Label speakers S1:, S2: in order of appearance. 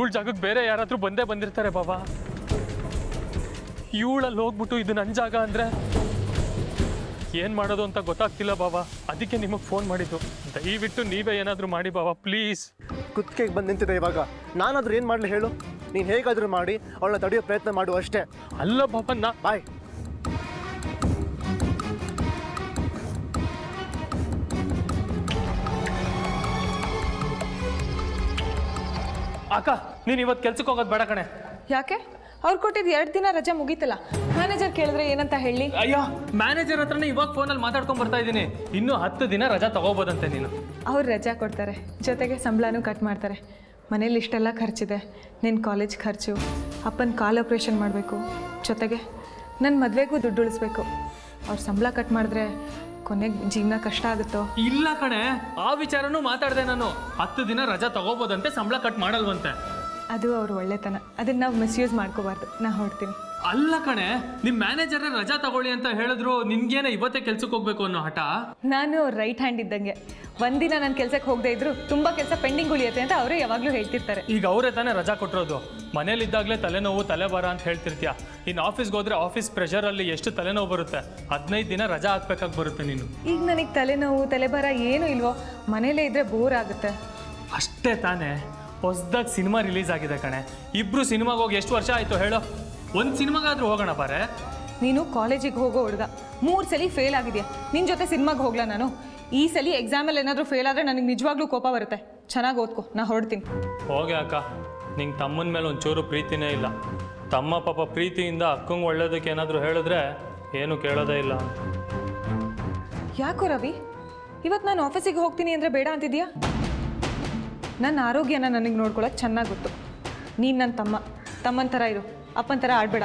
S1: ಇವಳ ಜಾಗಕ್ಕೆ ಬೇರೆ ಯಾರಾದ್ರೂ ಬಂದೇ ಬಂದಿರ್ತಾರೆ ಬಾಬಾ. ಇವಳಲ್ಲಿ ಹೋಗ್ಬಿಟ್ಟು ಇದು ನನ್ನ ಜಾಗ ಅಂದರೆ ಏನು ಮಾಡೋದು ಅಂತ ಗೊತ್ತಾಗ್ತಿಲ್ಲ ಬಾಬಾ. ಅದಕ್ಕೆ ನಿಮಗೆ ಫೋನ್ ಮಾಡಿದ್ದು. ದಯವಿಟ್ಟು ನೀವೇ ಏನಾದರೂ ಮಾಡಿ ಬಾಬಾ ಪ್ಲೀಸ್.
S2: ಕುತ್ತಿಗೆಗೆ ಬಂದು ನಿಂತಿದೆ ಇವಾಗ. ನಾನಾದ್ರೂ ಏನು ಮಾಡಲಿ ಹೇಳು? ನೀನು ಹೇಗಾದರೂ ಮಾಡಿ ಅವಳನ್ನ ತಡೆಯೋ ಪ್ರಯತ್ನ ಮಾಡು ಅಷ್ಟೇ.
S1: ಅಲ್ಲ ಬಾಬಾ
S2: ಬಾಯ್.
S1: ಅಕ್ಕ ನೀನು ಇವತ್ತು ಕೆಲ್ಸಕ್ಕೆ ಹೋಗೋದು ಬೇಡ ಕಣೆ.
S3: ಯಾಕೆ? ಅವ್ರು ಕೊಟ್ಟಿದ್ದು 2 ದಿನ ರಜೆ ಮುಗೀತಲ್ಲ. ಮ್ಯಾನೇಜರ್ ಕೇಳಿದ್ರೆ ಏನಂತ ಹೇಳಿ?
S1: ಅಯ್ಯೋ ಮ್ಯಾನೇಜರ್ ಹತ್ರನೇ ಇವಾಗ ಫೋನಲ್ಲಿ ಮಾತಾಡ್ಕೊಂಡು ಬರ್ತಾ ಇದ್ದೀನಿ. ಇನ್ನೂ 10 ದಿನ ರಜಾ ತಗೋಬೋದಂತೆ ನೀನು.
S3: ಅವ್ರು ರಜಾ ಕೊಡ್ತಾರೆ, ಜೊತೆಗೆ ಸಂಬಳನೂ ಕಟ್ ಮಾಡ್ತಾರೆ. ಮನೇಲಿ ಇಷ್ಟೆಲ್ಲ ಖರ್ಚಿದೆ. ನಿನ್ನ ಕಾಲೇಜ್ ಖರ್ಚು, ಅಪ್ಪನ ಕಾಲ್ ಆಪ್ರೇಷನ್ ಮಾಡಬೇಕು, ಜೊತೆಗೆ ನನ್ನ ಮದುವೆಗೂ ದುಡ್ಡು ಉಳಿಸ್ಬೇಕು. ಅವ್ರು ಸಂಬಳ ಕಟ್ ಮಾಡಿದ್ರೆ ಕೊನೆಗೆ ಜೀವನ ಕಷ್ಟ ಆಗುತ್ತೋ?
S1: ಇಲ್ಲ ಕಣೆ, ಆ ವಿಚಾರನೂ ಮಾತಾಡಿದೆ ನಾನು. 10 ದಿನ ರಜಾ ತಗೋಬೋದಂತೆ, ಸಂಬಳ ಕಟ್ ಮಾಡಲ್ವಂತೆ.
S3: ಅದು ಅವ್ರ ಒಳ್ಳೆತನ, ಅದನ್ನು ನಾವು ಮಿಸ್ಯೂಸ್ ಮಾಡ್ಕೋಬಾರ್ದು. ನಾ ಹೊರಡ್ತೀನಿ.
S1: ಅಲ್ಲ ಕಣೆ, ನಿಮ್ಮ ಮ್ಯಾನೇಜರೇ ರಜಾ ತಗೊಳ್ಳಿ ಅಂತ ಹೇಳಿದ್ರು, ನಿನ್ಗೇನೆ ಇವತ್ತೇ ಕೆಲ್ಸಕ್ಕೆ ಹೋಗ್ಬೇಕು ಅನ್ನೋ ಹಠ?
S3: ನಾನು ರೈಟ್ ಹ್ಯಾಂಡ್ ಇದ್ದಂಗೆ. ಒಂದಿನ ನಾನು ಕೆಲ್ಸಕ್ಕೆ ಹೋಗದೆ ಇದ್ರು ತುಂಬ ಕೆಲಸ ಪೆಂಡಿಂಗ್ ಉಳಿಯುತ್ತೆ ಅಂತ ಅವರೇ ಯಾವಾಗಲೂ ಹೇಳ್ತಿರ್ತಾರೆ.
S1: ಈಗ ಅವರೇ ತಾನೇ ರಜಾ ಕೊಟ್ಟಿರೋದು. ಮನೇಲಿದ್ದಾಗಲೇ ತಲೆನೋವು ತಲೆಬಾರ ಅಂತ ಹೇಳ್ತಿರ್ತೀಯ. ಇನ್ನು ಆಫೀಸ್ಗೆ ಹೋದ್ರೆ ಆಫೀಸ್ ಪ್ರೆಷರಲ್ಲಿ ಎಷ್ಟು ತಲೆನೋವು ಬರುತ್ತೆ. 15 ದಿನ ರಜಾ ಹಾಕ್ಬೇಕಾಗಿ ಬರುತ್ತೆ ನೀನು.
S3: ಈಗ ನನಗೆ ತಲೆನೋವು ತಲೆಬಾರ ಏನೂ ಇಲ್ವೋ. ಮನೇಲೇ ಇದ್ರೆ ಬೋರ್ ಆಗುತ್ತೆ
S1: ಅಷ್ಟೇ ತಾನೇ. ಹೊಸ್ದಾಗಿ ಸಿನಿಮಾ ರಿಲೀಸ್ ಆಗಿದೆ ಕಣೆ. ಇಬ್ರು ಸಿನಿಮಾಗೆ ಹೋಗಿ ಎಷ್ಟು ವರ್ಷ ಆಯಿತು ಹೇಳೋ? ಒಂದು ಸಿನಿಮಾಗಾದ್ರೂ ಹೋಗೋಣ ಬಾರೆ.
S3: ನೀನು ಕಾಲೇಜಿಗೆ ಹೋಗೋ ಹುಡುಗ, 3 ಸಲ ಫೇಲ್ ಆಗಿದೆಯಾ. ನಿನ್ನ ಜೊತೆ ಸಿನಿಮಾಗೆ ಹೋಗ್ಲಾ ನಾನು? ಈ ಸಲ ಎಕ್ಸಾಮಲ್ಲಿ ಏನಾದರೂ ಫೇಲ್ ಆದರೆ ನನಗೆ ನಿಜವಾಗ್ಲೂ ಕೋಪ ಬರುತ್ತೆ. ಚೆನ್ನಾಗಿ ಓದ್ಕೊ, ನಾ ಹೊರಡ್ತೀನಿ.
S1: ಹೋಗಿ ಅಕ್ಕ, ನಿಂಗೆ ತಮ್ಮನ ಮೇಲೆ ಒಂಚೂರು ಪ್ರೀತಿನೇ ಇಲ್ಲ. ತಮ್ಮ ಪಾಪ ಪ್ರೀತಿಯಿಂದ ಅಕ್ಕಂಗೆ ಒಳ್ಳೇದಕ್ಕೆ ಏನಾದರೂ ಹೇಳಿದ್ರೆ ಏನು ಕೇಳೋದೇ ಇಲ್ಲ.
S3: ಯಾಕೋ ರವಿ, ಇವತ್ತು ನಾನು ಆಫೀಸಿಗೆ ಹೋಗ್ತೀನಿ ಅಂದರೆ ಬೇಡ ಅಂತಿದ್ಯಾ? ನನ್ನ ಆರೋಗ್ಯನ ನನಗೆ ನೋಡ್ಕೊಳ್ಳೋಕೆ ಚೆನ್ನಾಗಿ ಗೊತ್ತು. ನೀನು ನನ್ನ ತಮ್ಮನ ಥರ ಇರು, ಅಪ್ಪನ ಥರ ಆಡಬೇಡ.